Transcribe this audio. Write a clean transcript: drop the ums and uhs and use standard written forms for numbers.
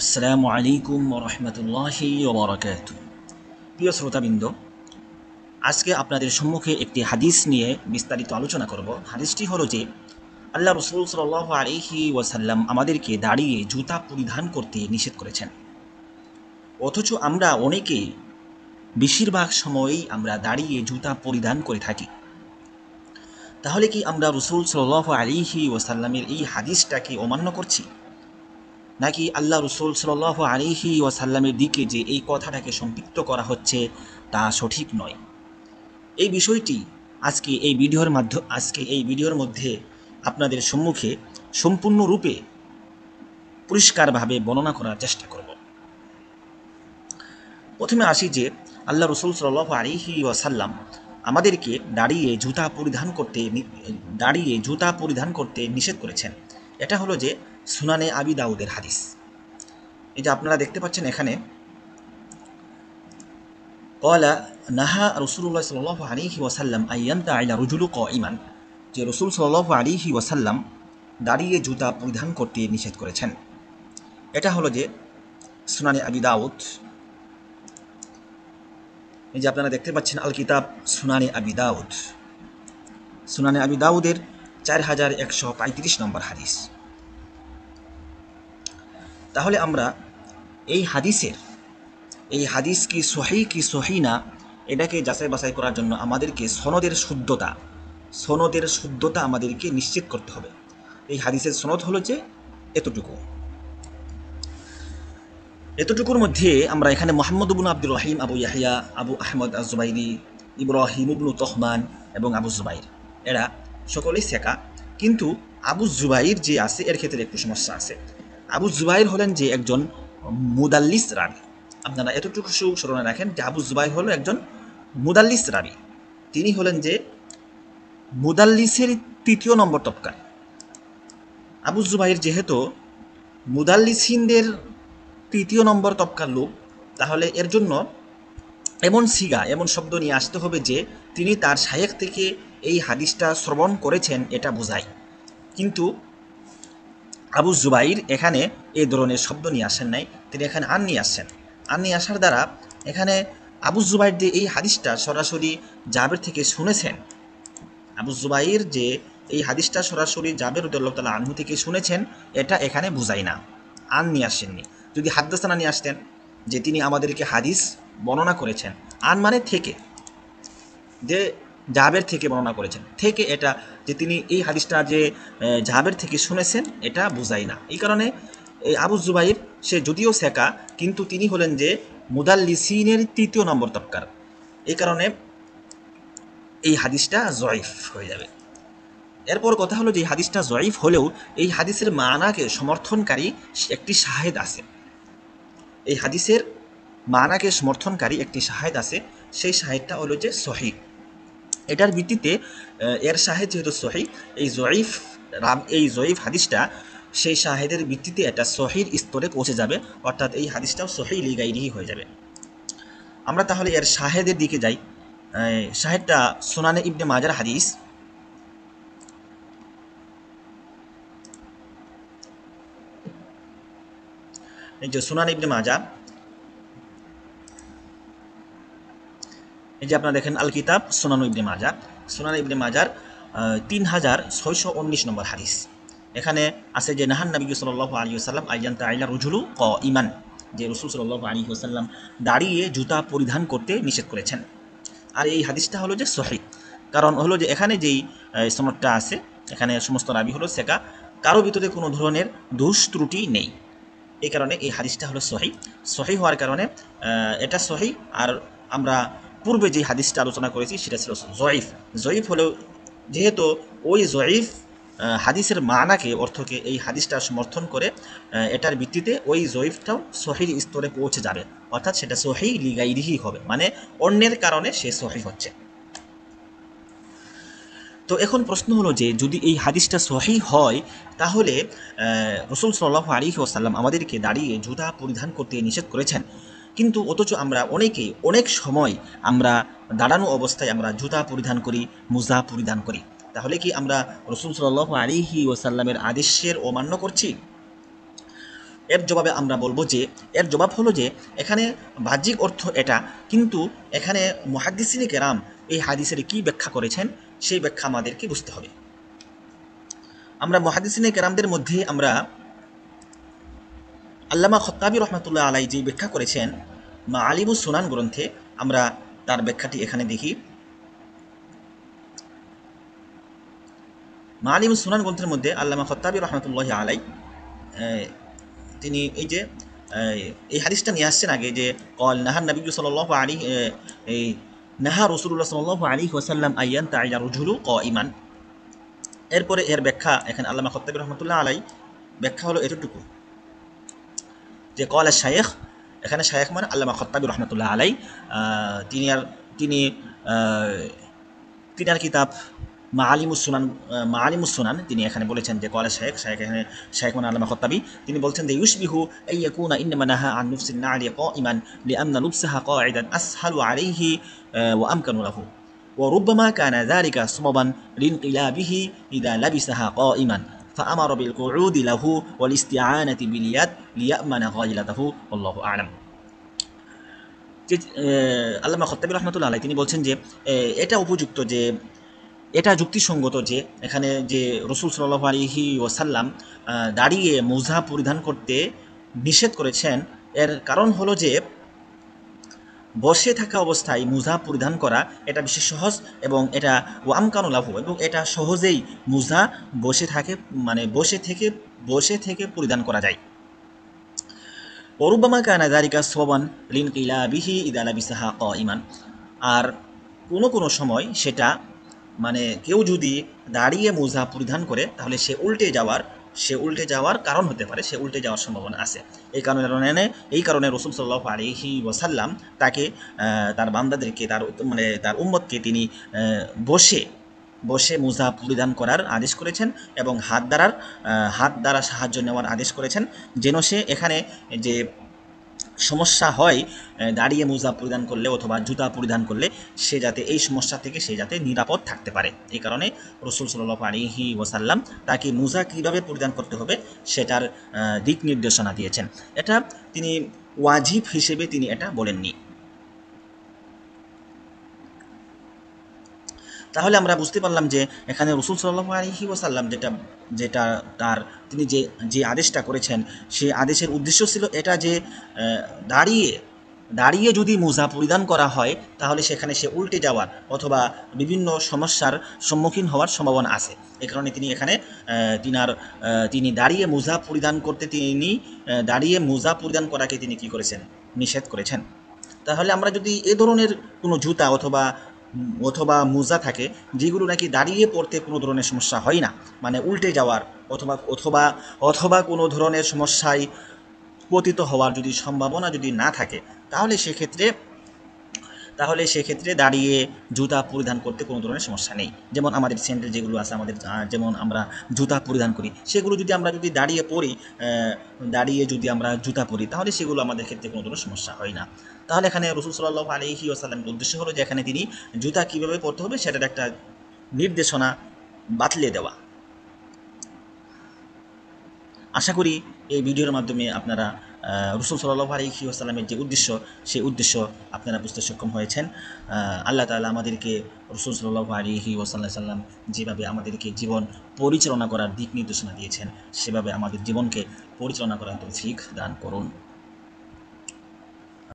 আসসালামু আলাইকুম ওয়া রাহমাতুল্লাহি ওয়া বারাকাতুহু। প্রিয় শ্রোতাবৃন্দ, আজকে আপনাদের সম্মুখে একটি হাদিস নিয়ে বিস্তারিত আলোচনা করব। হাদিসটি হলো যে আল্লাহ রাসূল সাল্লাল্লাহু আলাইহি ওয়াসাল্লাম আমাদেরকে দাঁড়িয়ে জুতা পরিধান করতে নিষেধ করেছেন। অথচ আমরা অনেকেই বেশিরভাগ সময়েই আমরা দাঁড়িয়ে জুতা পরিধান করে থাকি। তাহলে কি আমরা রাসূল সাল্লাল্লাহু আলাইহি ওয়াসাল্লামের এই হাদিসটাকে অমান্য করছি, নাকি আল্লাহ রসুল সাল্লাল্লাহু আলাইহি ওয়াসাল্লামের দিকে যে এই কথাটাকে সম্পৃক্ত করা হচ্ছে তা সঠিক নয়? এই বিষয়টি আজকে এই ভিডিওর মধ্যে আপনাদের সম্মুখে সম্পূর্ণরূপে পরিষ্কারভাবে বর্ণনা করার চেষ্টা করব। প্রথমে আসি যে আল্লাহ রসুল সাল্লাল্লাহু আলাইহি ওয়াসাল্লাম আমাদেরকে দাঁড়িয়ে জুতা পরিধান করতে নিষেধ করেছেন। এটা হলো যে সুনানে আবি দাউদের হাদিস। এই যে আপনারা দেখতে পাচ্ছেন এখানে কলা নাহা রসুল্লাহ সাল্লাল্লাহু আলাইহি ওয়াসাল্লাম আইয়ান্তা আইলা রুজুলু ইমান, যে রসুল সাল্লাল্লাহু আলাইহি ওয়াসাল্লাম দাঁড়িয়ে জুতা পরিধান করতে নিষেধ করেছেন। এটা হলো যে সুনানে আবি দাউদ। এই যে আপনারা দেখতে পাচ্ছেন আল কিতাব সুনানে আবি দাউদ, সুনানে আবি দাউদের 4135 নম্বর হাদিস। তাহলে আমরা এই হাদিস কি সহি না, এটাকে যাচাই বাছাই করার জন্য আমাদেরকে সনদের শুদ্ধতা আমাদেরকে নিশ্চিত করতে হবে। এই হাদিসের সনদ হলো যে এতটুকুর মধ্যে আমরা এখানে মোহাম্মদ ইবনে আব্দুর রহিম, আবু ইয়াহিয়া, আবু আহমদ আজ-জুবাইরি, ইব্রাহিম ইবনু তহমান এবং আবু জুবাইর, এরা সকলেই সেকা। কিন্তু আবু জুবাইর যে আছে এর ক্ষেত্রে একটু সমস্যা আছে। আবু জুবাইর হলেন যে একজন মুদাল্লিস রাবি। আপনারা এতটুকু স্মরণে রাখেন যে আবু জুবাইর হলো একজন মুদাল্লিস রাবি। তিনি হলেন যে মুদাল্লিসের 3য় নম্বর তবকার। আবু জুবাইর যেহেতু মুদাল্লিসিনদের 3য় নম্বর তবকার লোক, তাহলে এর জন্য এমন শব্দ নিয়ে আসতে হবে যে তিনি তার শায়েখ থেকে এই হাদিসটা শ্রবণ করেছেন, এটা বোঝায়। কিন্তু আবু জুবাইর এখানে এই ধরনের শব্দ নিয়ে আসেন নাই, তিনি এখানে আন নিয়ে আসার দ্বারা এখানে আবু জুবাইর যে এই হাদিসটা সরাসরি জাবের থেকে শুনেছেন, আবু জুবাইর যে এই হাদিসটা সরাসরি জাবের রাদিয়াল্লাহু তাআলা আনহু থেকে শুনেছেন, এটা এখানে বুঝায় না। আন নিয়ে আসেননি। যদি হাদ্দাসানা নিয়ে আসতেন যে তিনি আমাদেরকে হাদিস বর্ণনা করেছেন, আন মানে থেকে, যে জাবের থেকে বর্ণনা করেছেন, থেকে এটা যে তিনি এই হাদিসটা যে জাবের থেকে শুনেছেন, এটা বুঝায় না। এই কারণে এই আবু জুবাইর সে যদিও সেকা, কিন্তু তিনি হলেন যে মুদাল্লিসিনের 3য় নম্বর তবকার। এই কারণে এই হাদিসটা জয়ীফ হয়ে যাবে। এরপর কথা হলো যে হাদিসটা জয়ীফ হলেও এই হাদিসের মানাকে সমর্থনকারী একটি শাহেদ আছে। এই হাদিসের মানাকে সমর্থনকারী একটি শাহেদ আছে, সেই শাহেদটা হলো যে সহি। এটার ভিত্তিতে এর শাহেদ যেহেতু সহি, এই জয়ীফ হাদিসটা সেই শাহেদের ভিত্তিতে এটা সহির স্তরে পৌঁছে যাবে, অর্থাৎ এই হাদিসটাও সহি লিগাইরিহি হয়ে যাবে। আমরা তাহলে এর শাহেদের দিকে যাই। শাহেদটা সুনানে ইবনে মাজার হাদিস। এই যে সুনান ইবনে মাজা, এই যে আপনারা দেখেন আল কিতাব সুনান ইবনে মাজার 3619 নম্বর হাদিস। এখানে আছে যে নাহান নবী সাল্লাল্লাহু আলাইহি ওয়াসাল্লাম আইয়ান্তা আইলা রুজুলু ইমান, যে রাসূল সাল্লাল্লাহু আলাইহি ওয়াসাল্লাম দাঁড়িয়ে জুতা পরিধান করতে নিষেধ করেছেন। আর এই হাদিসটা হলো যে সহিহ, কারণ হলো যে এখানে যেই সনদটা আছে, এখানে সমস্ত রাবি হলো সেকা, কারো ভিতরে কোনো ধরনের দোষ ত্রুটি নেই। এই কারণে এই হাদিসটা হলো সহি হওয়ার কারণে এটা সহি। আর আমরা পূর্বে যে হাদিসটা আলোচনা করেছি সেটা ছিল জয়ীফ হলেও যেহেতু ওই জয়ীফ হাদিসের মানাকে, অর্থকে এই হাদিসটা সমর্থন করে, এটার ভিত্তিতে ওই জয়ীফটাও সহির স্তরে পৌঁছে যাবে, অর্থাৎ সেটা সহি লিগাইরিহি হবে, মানে অন্যের কারণে সে সহি হচ্ছে। তো এখন প্রশ্ন হলো যে যদি এই হাদিসটা সহি হয়, তাহলে রাসূল সাল্লাল্লাহু আলাইহি ওয়াসাল্লাম আমাদেরকে দাঁড়িয়ে জুতা পরিধান করতে নিষেধ করেছেন, কিন্তু অথচ আমরা অনেক সময় আমরা দাঁড়ানো অবস্থায় আমরা জুতা পরিধান করি, মুজা পরিধান করি। তাহলে কি আমরা রাসূল সাল্লাল্লাহু আলাইহি ওয়াসাল্লামের আদেশের অমান্য করছি? এর জবাবে আমরা বলবো যে এর জবাব হলো যে এখানে বাহ্যিক অর্থ এটা, কিন্তু এখানে মুহাদ্দিসিনে কেরাম এই হাদিসের কী ব্যাখ্যা করেছেন সেই ব্যাখ্যা আমাদেরকে বুঝতে হবে। আমরা মুহাদ্দিসিনে কেরামদের মধ্যে আমরা আল্লামা খত্তাবী রহমতুল্লাহ আলাই যে ব্যাখ্যা করেছেন মাআলিমুস সুনান গ্রন্থে, আমরা তার ব্যাখ্যাটি এখানে দেখি। মাআলিমুস সুনান গ্রন্থের মধ্যে আল্লামা খত্তাবী রহমতুল্লাহ আলাই তিনি এই হাদিসটা নিয়ে আসছেন আগে যে কল নাহার নবী সাল্লাল্লাহু আলাইহি এই নাহা রাসূলুল্লাহ সাল্লাল্লাহু আলাইহি ওয়াসাল্লাম আইয়ান তাইয়া রুজুলু কাইমান। এরপরে এর ব্যাখ্যা এখানে আল্লামা খত্তাবী রহমতুল্লাহ আলাই ব্যাখ্যা হলো এতটুকু যে কলা শায়েখ, এখানে শায়েখ মানে আল্লামা খত্তাবী রহমতুল্লাহ আলাই, তিনি তিনার কিতাব মাআলিমুস সুনান তিনি এখানে বলেছেন যে কলা শায়েখ এখানে শায়েখ মানে আল্লামা খত্তাবী, তিনি বলছেন যে ইউশবিহু আইয়াকুনা ইন্নামা নাহা আন লুবসিন না'লি কাইমান লিআন্না লুবসাহা কা'iদান আসহালু আলাইহি ওয়া আমকানু লাহু ওয়া রুব্বামা কানা যালিকা সাবাবান লিনকিলাবিহি ইযা লাবিসাহা কাইমান فأمر بالقعود له والاستعانة باليد ليأمن غايلته والله أعلم। যে আল্লামা খত্তাবী রহমতুল্লাহ আলাই তিনি বলছেন যে এটা উপযুক্ত, যে এটা যুক্তিসঙ্গত যে এখানে যে রসুল সাল্লাল্লাহু আলাইহি ওয়াসাল্লাম দাঁড়িয়ে মোজা পরিধান করতে নিষেধ করেছেন। এর কারণ হলো যে বসে থাকা অবস্থায় মুজা পরিধান করা এটা বেশি সহজ এবং এটা ওয়ামকানু লাহু, এবং এটা সহজেই মুজা বসে থেকে পরিধান করা যায়। ওরুব্বামা কানা যালিকা সাবাবান লিনকিলাবিহি ইযা লাবিসাহা কাইমান, আর কোনো সময় সেটা কেউ যদি দাঁড়িয়ে মুজা পরিধান করে তাহলে সে উল্টে যাওয়ার কারণ হতে পারে, সে উল্টে যাওয়ার সম্ভাবনা আছে। এই কারণে রাসূল সাল্লাল্লাহু আলাইহি ওয়াসাল্লাম তাকে তার বান্দাদেরকে তার উম্মতকে তিনি বসে মুজা পরিধান করার আদেশ করেছেন এবং হাত দ্বারা সাহায্য নেওয়ার আদেশ করেছেন, যেন সে এখানে যে সমস্যা হয় দাঁড়িয়ে মোজা পরিধান করলে অথবা জুতা পরিধান করলে সে যাতে এই সমস্যা থেকে সে যাতে নিরাপদ থাকতে পারে। এই কারণে রাসূল সাল্লাল্লাহু আলাইহি ওয়াসাল্লাম তাকে মোজা কীভাবে পরিধান করতে হবে সেটার দিক নির্দেশনা দিয়েছেন। এটা তিনি ওয়াজিব হিসেবে তিনি এটা বলেননি। তাহলে আমরা বুঝতে পারলাম যে এখানে রাসূল সাল্লাল্লাহু আলাইহি ওয়াসাল্লাম তিনি যে আদেশটা করেছেন সেই আদেশের উদ্দেশ্য ছিল এটা যে দাঁড়িয়ে যদি মোজা পরিধান করা হয় তাহলে সেখানে সে উল্টে যাওয়ার অথবা বিভিন্ন সমস্যার সম্মুখীন হওয়ার সম্ভাবনা আছে। এই কারণে তিনি এখানে তিনি দাঁড়িয়ে মোজা পরিধান করাকে তিনি কী করেছেন? নিষেধ করেছেন। তাহলে আমরা যদি এ ধরনের কোনো জুতা অথবা মোজা থাকে যেগুলো নাকি দাঁড়িয়ে পড়তে কোনো ধরনের সমস্যা হয় না, উল্টে যাওয়ার অথবা কোনো ধরনের সমস্যায় পতিত হওয়ার যদি সম্ভাবনা যদি না থাকে তাহলে সেক্ষেত্রে দাঁড়িয়ে জুতা পরিধান করতে কোনো ধরনের সমস্যা নেই। যেমন আমাদের স্যান্ডেল যেগুলো আছে যেমন আমরা জুতা পরিধান করি, সেগুলো যদি আমরা দাঁড়িয়ে যদি আমরা জুতা পরি তাহলে সেগুলো আমাদের ক্ষেত্রে কোনো ধরনের সমস্যা হয় না। তাহলে এখানে রাসূল সাল্লাল্লাহু আলাইহি ওয়াসাল্লামের উদ্দেশ্য হলো যে এখানে তিনি জুতা কীভাবে পরতে হবে সেটার একটা নির্দেশনা বাতলে দেওয়া। আশা করি এই ভিডিওর মাধ্যমে আপনারা রাসূল সাল্লাল্লাহু আলাইহি ওয়াসাল্লামের যে সেই উদ্দেশ্য আপনারা বুঝতে সক্ষম হয়েছেন। আল্লাহ তাআলা আমাদেরকে রাসূল সাল্লাল্লাহু আলাইহি ওয়াসাল্লাম যেভাবে আমাদেরকে জীবন পরিচালনা করার দিক নির্দেশনা দিয়েছেন সেভাবে আমাদের জীবনকে পরিচালনা করার তৌফিক দান করুন।